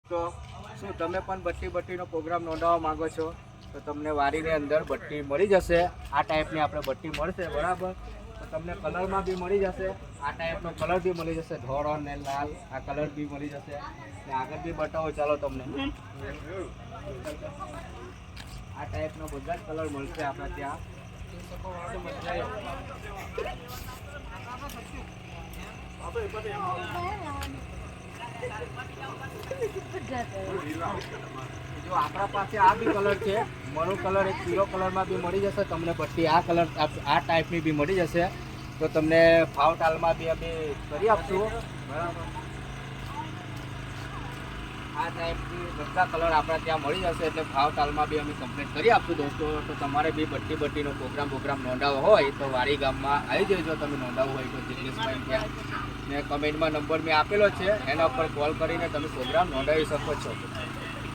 તો શું તમે પણ બટ્ટીનો પ્રોગ્રામ નોંધાવવા માંગો છો તો તમને વારીની અંદર બટ્ટી મળી જશે. આ ટાઈપની આપણે બટ્ટી મળશે, બરાબર. તો તમને કલરમાં બી મળી જશે. આ ટાઈપનો કલર બી મળી જશે, ધોળો ને લાલ. આ કલર બી મળી જશે. ને આગળ બી બતાવો ચાલો તમને. આ ટાઈપનો બધા જ કલર મળશે આપણે ત્યાં. જો આપણા પાસે આ બી કલર છે, મરૂન કલર, એક પીળો કલરમાં બી મળી જશે તમને બટ્ટી. આ કલર આ ટાઈપની બી મળી જશે. તો તમને ભાવ તાલમાં બી અમે કરી આપશું, બરાબર. આ ટાઈપની બધા કલર આપણા ત્યાં મળી જશે, એટલે ભાવ તાલમાં બી અમે કમ્પ્લીટ કરી આપશું દોસ્તો. તો તમારે બી બટ્ટીનો પ્રોગ્રામ નોંધાવો હોય તો વાડી ગામમાં આવી જજો. તમે નોંધાવવું હોય તો જિગ્નેશભાઈ ત્યાં ને કમેન્ટમાં નંબર મેં આપેલો છે, એના ઉપર કોલ કરીને તમે પ્રોગ્રામ નોંધાવી શકો છો.